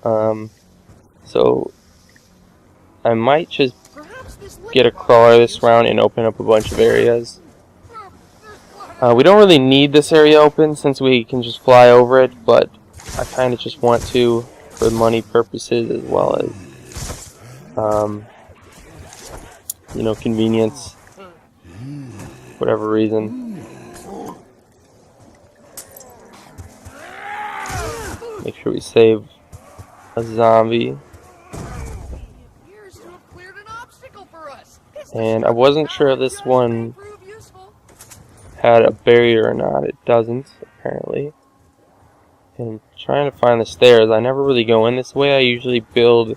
So I might just get a crawler this round and open up a bunch of areas. We don't really need this area open since we can just fly over it, but I kind of just want to for money purposes as well as you know, convenience, whatever reason. Make sure we save a zombie. And I wasn't sure if this one had a barrier or not. It doesn't, apparently. And I'm trying to find the stairs. I never really go in this way. I usually build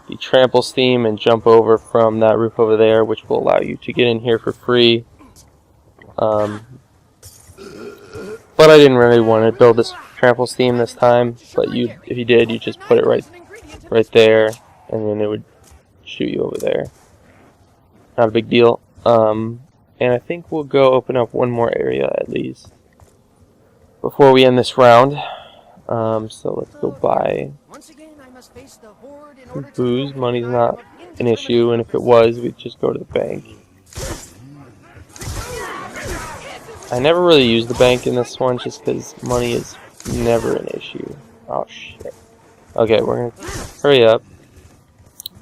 the trample steam and jump over from that roof over there, which will allow you to get in here for free. But I didn't really want to build this trample steam this time. But if you did, you just put it right there, and then it would shoot you over there. Not a big deal. And I think we'll go open up one more area at least before we end this round. So let's go buy some booze. Money's not an issue, and if it was, we'd just go to the bank. I never really use the bank in this one just because money is never an issue. Oh shit. Okay, we're gonna hurry up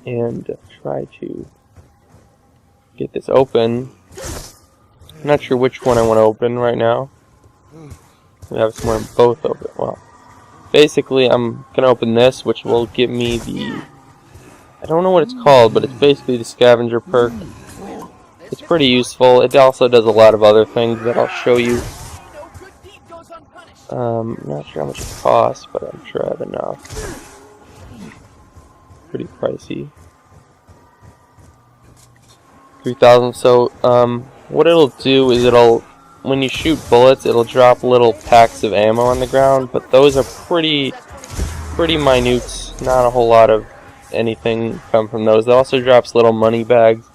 and try to get this open. I'm not sure which one I want to open right now. We have somewhere both open. Well, basically I'm gonna open this, which will give me the, I don't know what it's called, but it's basically the scavenger perk. It's pretty useful. It also does a lot of other things that I'll show you. I'm not sure how much it costs, but I'm sure I have enough. Pretty pricey. 3,000. So what it'll do is when you shoot bullets, it'll drop little packs of ammo on the ground, but those are pretty minute. Not a whole lot of anything come from those. It also drops little money bags,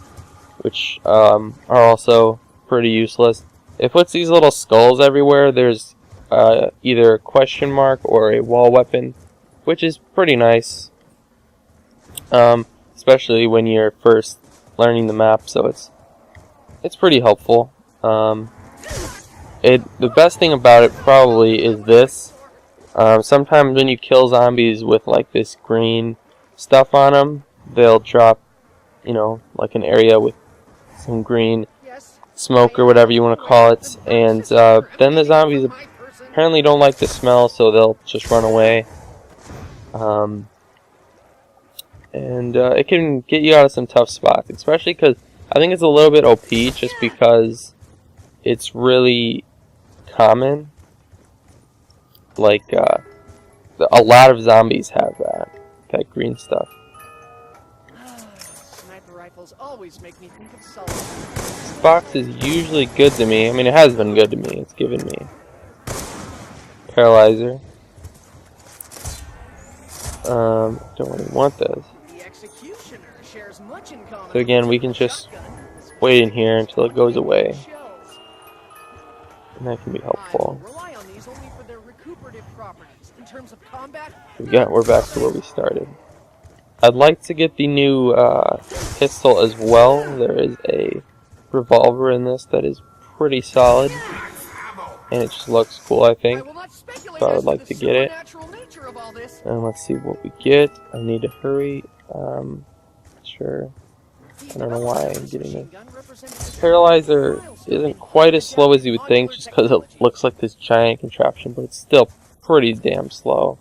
which are also pretty useless. It puts these little skulls everywhere. There's either a question mark or a wall weapon, which is pretty nice, especially when you're first learning the map. So it's pretty helpful. The best thing about it probably is this. Sometimes when you kill zombies with like this green stuff on them, they'll drop, you know, like an area with some green smoke or whatever you want to call it, and then the zombies apparently don't like the smell, so they'll just run away. And it can get you out of some tough spots, especially because I think it's a little bit OP just because it's really common. Like, a lot of zombies have that green stuff. Sniper rifles always make me think of salt. This box is usually good to me. I mean, it has been good to me. It's given me paralyzer. Don't really want this. So again, we can just wait in here until it goes away, and that can be helpful. We're back to where we started. I'd like to get the new pistol as well. There is a revolver in this that is pretty solid, and it just looks cool, I think. So I would like to get it. And let's see what we get. I need to hurry. Sure. I don't know why I'm getting it. Paralyzer isn't quite as slow as you would think, just because it looks like this giant contraption, but it's still pretty damn slow.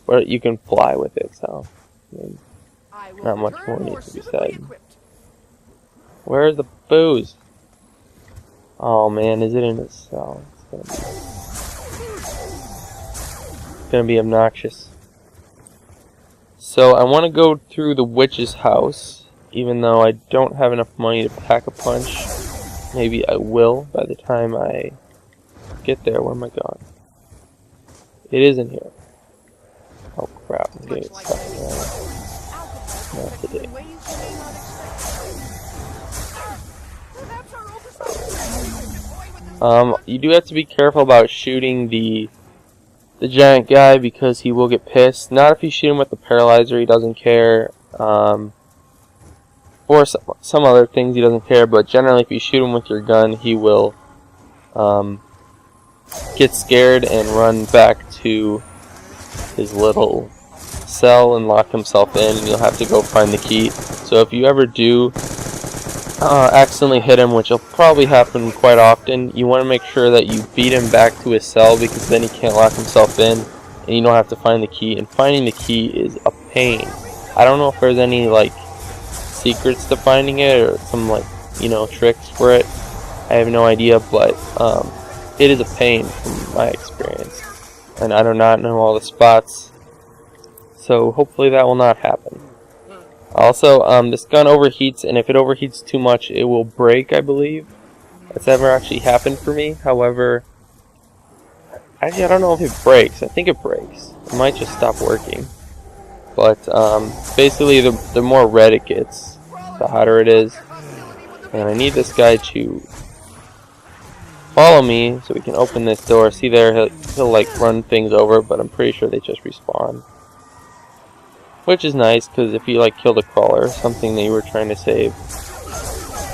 But you can fly with it, so I mean, not much more needs to be said. Where's the booze? Oh man, is it in a cell? It's gonna be obnoxious. So I want to go through the witch's house, even though I don't have enough money to pack a punch. Maybe I will by the time I get there. Where am I going? It is in here. Oh crap, I'm getting stuck in there. Not today. You do have to be careful about shooting the the giant guy because he will get pissed. Not if you shoot him with the paralyzer, he doesn't care. Or some other things he doesn't care, but generally if you shoot him with your gun, he will get scared and run back to his little cell and lock himself in, and you'll have to go find the key. So if you ever do accidentally hit him, which will probably happen quite often, you want to make sure that you beat him back to his cell, because then he can't lock himself in and you don't have to find the key. And finding the key is a pain. I don't know if there's any like secrets to finding it or some like, you know, tricks for it. I have no idea, but it is a pain from my experience, and I do not know all the spots, so hopefully that will not happen. Also, this gun overheats, and if it overheats too much, it will break, I believe. That's never actually happened for me. However, actually, I don't know if it breaks. I think it breaks. It might just stop working. But basically, the more red it gets, the hotter it is. And I need this guy to follow me so we can open this door. See there, he'll like run things over, but I'm pretty sure they just respawn. Which is nice, because if you like killed a crawler, something that you were trying to save,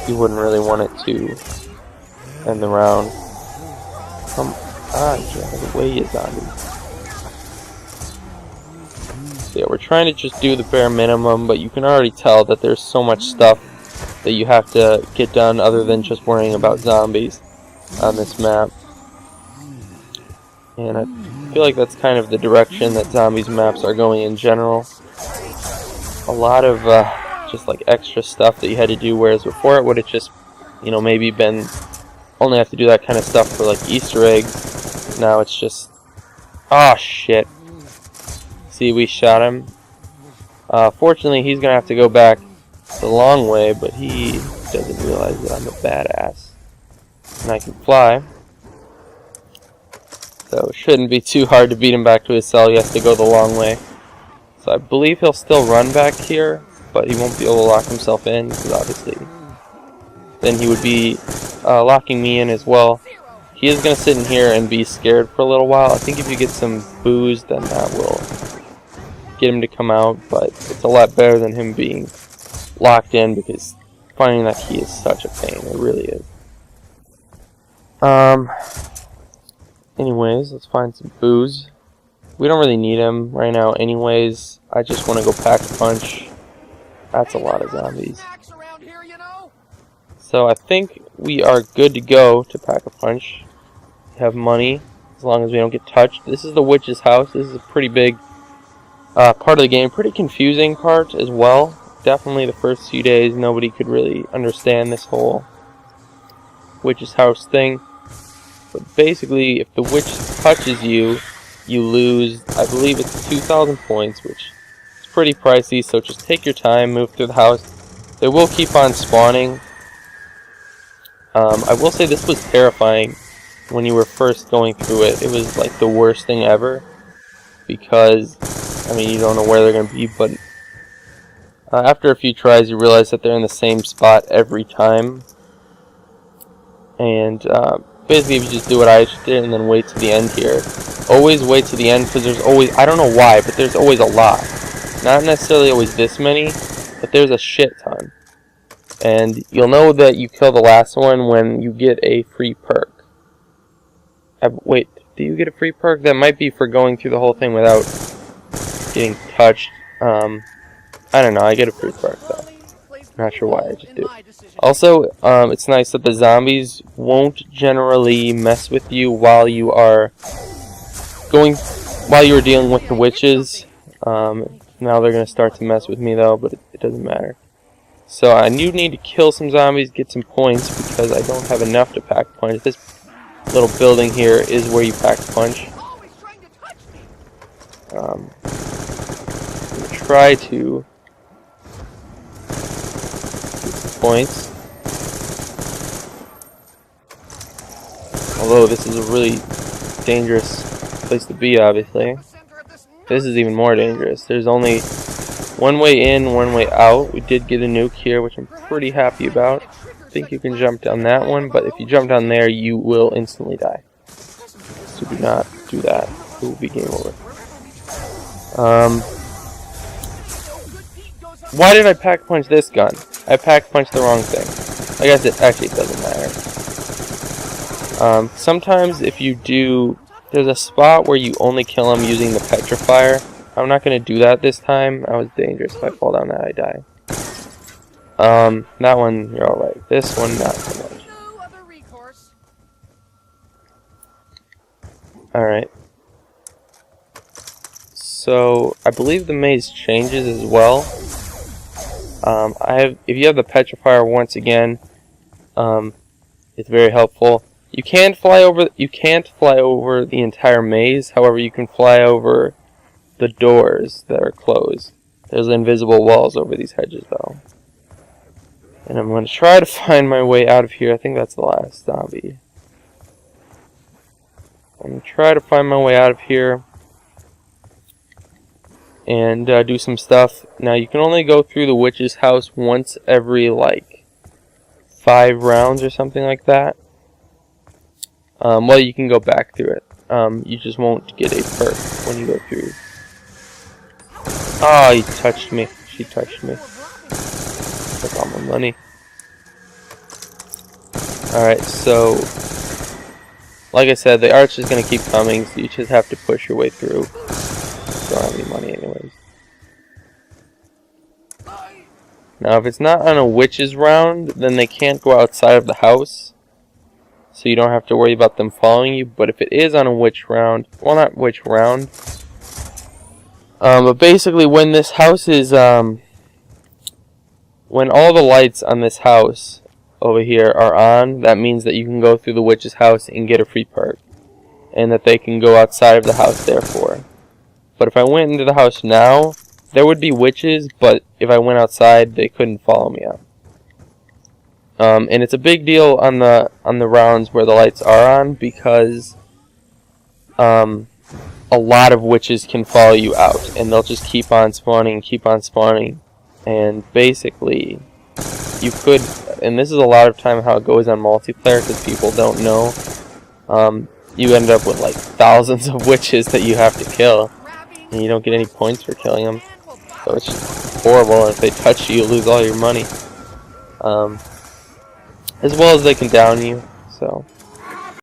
you wouldn't really want it to end the round. Come on, get out of the way, you zombie. So yeah, we're trying to just do the bare minimum, but you can already tell that there's so much stuff that you have to get done other than just worrying about zombies on this map. And I feel like that's kind of the direction that zombies maps are going in general. A lot of just like extra stuff that you had to do, whereas before it would have just, you know, maybe been only have to do that kind of stuff for like Easter eggs. Now it's just, oh shit. See, we shot him. Fortunately, he's gonna have to go back the long way, but he doesn't realize that I'm a badass and I can fly. So it shouldn't be too hard to beat him back to his cell. He has to go the long way. So I believe he'll still run back here, but he won't be able to lock himself in, because obviously then he would be locking me in as well. He is going to sit in here and be scared for a little while. I think if you get some booze, then that will get him to come out, but it's a lot better than him being locked in, because finding that key is such a pain. It really is. Anyways, let's find some booze. We don't really need him right now anyways. I just want to go pack a punch. That's a lot of zombies. So I think we are good to go to pack a punch. We have money, as long as we don't get touched. This is the witch's house. This is a pretty big part of the game. Pretty confusing part as well. Definitely the first few days nobody could really understand this whole witch's house thing. But basically, if the witch touches you, you lose, I believe it's 2,000 points, which is pretty pricey, so just take your time, move through the house. They will keep on spawning. I will say this was terrifying when you were first going through it. It was like the worst thing ever, because, I mean, you don't know where they're going to be, but after a few tries you realize that they're in the same spot every time. And basically, if you just do what I just did and then wait to the end here. Always wait to the end, because there's always, I don't know why, but there's always a lot. Not necessarily always this many, but there's a shit ton. And you'll know that you kill the last one when you get a free perk. Wait, do you get a free perk? That might be for going through the whole thing without getting touched. I don't know, I get a free perk though. Not sure why, I just do. Also, it's nice that the zombies won't generally mess with you while you are dealing with the witches. Now they're going to start to mess with me though, but it doesn't matter. So I do need to kill some zombies, get some points, because I don't have enough to pack a punch. This little building here is where you pack a punch. I'm going to try to points. Although this is a really dangerous place to be, obviously. This is even more dangerous. There's only one way in, one way out. We did get a nuke here, which I'm pretty happy about. I think you can jump down that one, but if you jump down there, you will instantly die. So do not do that, it will be game over. Why did I pack punch this gun? I pack punched the wrong thing. I guess it actually doesn't matter. Sometimes if you do, there's a spot where you only kill them using the petrifier. I'm not going to do that this time. I was dangerous. If I fall down that, I die. That one, you're alright. This one, not so much. Alright. So, I believe the maze changes as well. If you have the petrifier once again, it's very helpful. You can't fly over the entire maze. However, you can fly over the doors that are closed. There's invisible walls over these hedges, though. And I'm going to try to find my way out of here. I think that's the last zombie. I'm going to try to find my way out of here and do some stuff. Now, you can only go through the witch's house once every, like, 5 rounds or something like that. Well, you can go back through it. You just won't get a perk when you go through. Oh, he touched me. She touched me. Took all my money. Alright, so like I said, the arch is going to keep coming, so you just have to push your way through. Don't have any money anyways. Now, if it's not on a witch's round, then they can't go outside of the house. So you don't have to worry about them following you. But if it is on a witch round, well, not witch round. But basically, when this house is, when all the lights on this house over here are on, that means that you can go through the witch's house and get a free perk. And that they can go outside of the house, therefore. But if I went into the house now, there would be witches, but if I went outside, they couldn't follow me out. And it's a big deal on the rounds where the lights are on, because a lot of witches can follow you out, and they'll just keep on spawning, and basically you could, and this is a lot of time how it goes on multiplayer because people don't know, you end up with like thousands of witches that you have to kill, and you don't get any points for killing them. So it's just horrible. If they touch you, you lose all your money. As well as they can down you. So